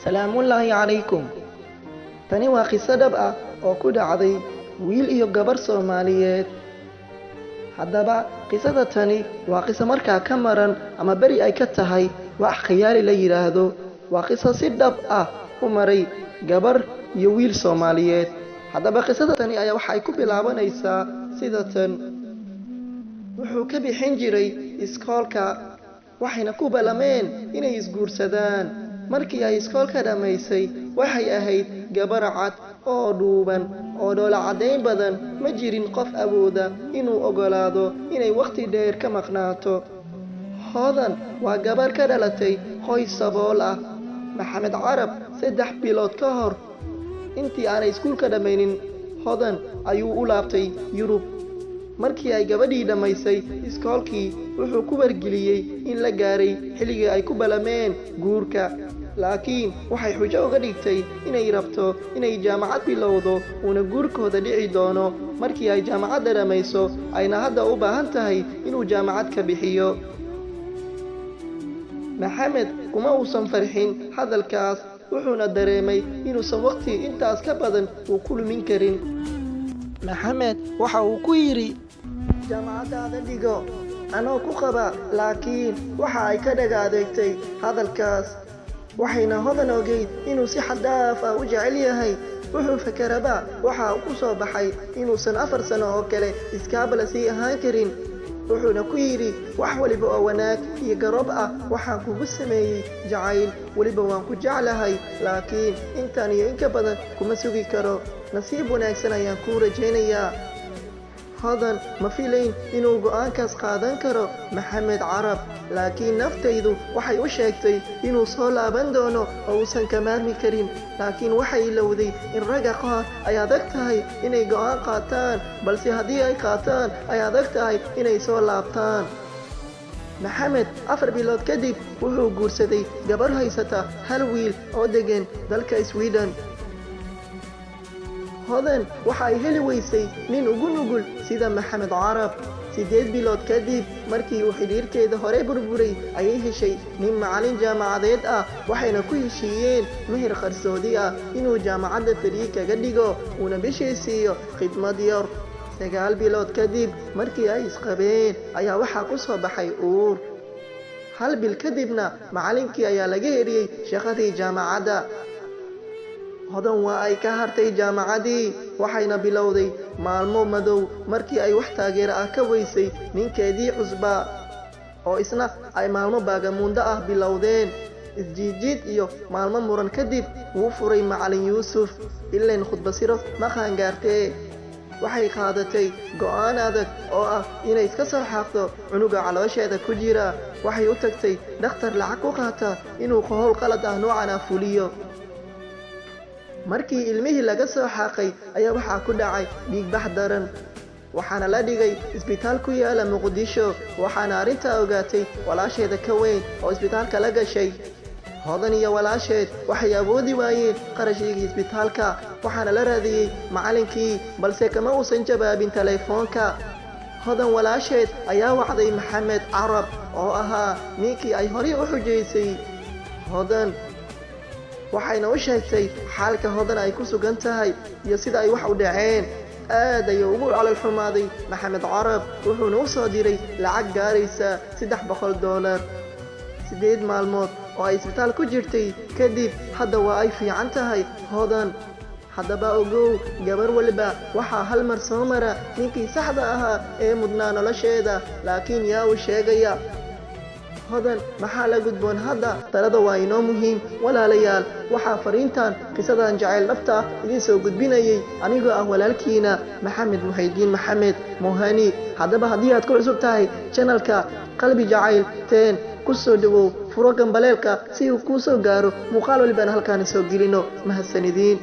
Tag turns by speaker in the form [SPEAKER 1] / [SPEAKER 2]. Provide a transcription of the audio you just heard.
[SPEAKER 1] salaamullaahi calaykum. Tani waa qiso dhab ah oo ku dhacday wiil iyo gabar Soomaaliyeed. Haddaba qisada tani waa qiso markaa ka maran ama beri ay ka tahay wax khiyaali la yiraahdo. Waa qiso si dhab ah u maray gabar iyo wiil Soomaaliyeed. Haddaba qisada tani ayaa waxay ku bilaabanaysaa sida tan. Wuxuu ka bixin jiray iskoolka waxayna ku balameen inay isguursadaan. Markii ay iskoolka dhamaysay waxay ahayd gabar cad oo dhuuban oo dhoola cadeyn badan, ma jirin qof awooda inuu ogolaado inay waqti dheer ka maqnaato. Hodan waa gabar ka dhalatay qoys sabool ah. Maxamed Carab 3 bilood ka hor intii aanay iskuulka dhamaynin, Hodan ayuu u laabtay Yurub. Markii ay gabadhii dhamaysay iskoolkii, wuxuu ku wargeliyay in la gaaray xilligii ay ku balameen guurka. Laakiin waxay xujo uga dhigtay inay rabto inay jaamacad bilowdo una guurkooda dhici doono markii ay jaamacadda dhamayso, ayna hadda u baahan tahay inuu jaamacad ka bixiyo. Maxamed kuma uusan farxin hadalkaas, wuxuuna dareemay inuusan waqti intaas ka badan uu ku lumin karin. Maxamed waxa uu ku yidhi, jaamacaddaada dhigo anoo ku qaba. Laakiin waxa ay ka dhaga adeegtay hadalkaas, waxayna Hodan ogeyd inuu si xad dhaaf ah u jecel yahay. Wuxuu fakaraba waxa uu ku soo baxay inuusan 4 sano oo kale iskaabala sii ahaan karin. Wuxuuna ku yidhi, wax waliba oo wanaag iyo garoob ah waxaan kugu sameeyey jacayl, weliba waan ku jeclahay. Laakiin intaan iyo in ka badan kuma sugi karo. Nasiib wanaagsan ayaan kuu rajaynayaa. Hodan ma filayn inuu go'aankaas qaadan karo Maxamed Carab, laakiin naftaydu waxay u sheegtay inuu soo laaban doono oo uusan ka maarmi karin. Laakiin waxay ilowday in ragga qaar ay adag tahay inay go'aan qaataan, balse haddii ay qaataan ay adag tahay inay soo laabtaan. Maxamed 4 bilood kadib wuxuu guursaday gabar haysata 1 wiil oo degan dalka Sweden. Hodan waxa ay heli weysay nin ugu nugul sida Maxamed Carab. 8 bilood kadib markii uu xiriirkeeda hore burburay, ayay heshay nin macallin jaamacadeed ah, waxayna ku heshiiyeen meher qarsoodi ah inuu jaamacadda fariig kaga dhigo una bishii siiyo khidmad yar. 9 bilood kadib markii ay isqabeen ayaa waxaa ku soo baxay uur. 1 bil kadibna macallinkii ayaa laga eriyey shaqadii jaamacadda. Hodan waa ay ka hartay jaamacaddii, waxayna bilowday maalmo madow markii ay wax taageero ah ka weysay ninkeedii cusbaa, oo isna ay maalmo baagamundo ah bilowdeen. Isjiidjiid iyo maalmo muran kadib wuu furay macallin Yuusuf. Ileen khudbasiro ma qaangaartee. Waxay qaadatay go'aan adag oo ah inay iska soo xaaqdo cunuga caloosheeda ku jira. Waxay u tagtay dhakhtar lacag ku qaata inuu qowl qalad ah noocan ah fuliyo. Markii ilmihii laga soo xaaqay ayaa waxaa ku dhacay dhiigbax daran, waxaana la dhigay isbitaal ku yaala Muqdisho. Waxaana arrintaa ogaatay walaasheeda ka weyn oo isbitaalka la gashay. Hodan iyo walaasheed waxay awoodi waayeen qarashigii isbitaalka, waxaana la raadiyey macallinkii, balse kama uusan jawaabin telefoonka. Hodan walaasheed ayaa wacday Maxamed Carab oo ahaa ninkii ay horay u xujaysay. Hodan waxayna u sheegtay xaalka Hodan ay ku sugan tahay iyo sida ay wax u dhaceen. Aad ayuu ugu calol xumaaday Maxamed Carab, wuxuuna u soo diray lacag gaaraysa $300. 8 maalmood oo ay isbitaal ku jirtay kadib, hadda waa ay fiican tahay Hodan. Haddaba ogow, gabar waliba waxaa hal mar soo mara ninkii saxda ahaa ee mudnaa nolosheeda, laakiin yaa u sheegaya. Hodan maxaa la gudboon hadda? Talada waa inoo muhiim. Walaalayaal, waxaa fariintan qisadan jacayl dhabta idin soo gudbinayay anigoo ah walaalkiina Maxamed Muxaydiin Maxamed Mohani. Haddaba haddii aad ku cusub tahay channelka Qalbi Jacayl 10, ku soo dhawow, furo gambaleelka si uu kuu soo gaaro muuqaal walibaan halkaan soo gelino. Mahadsanidin.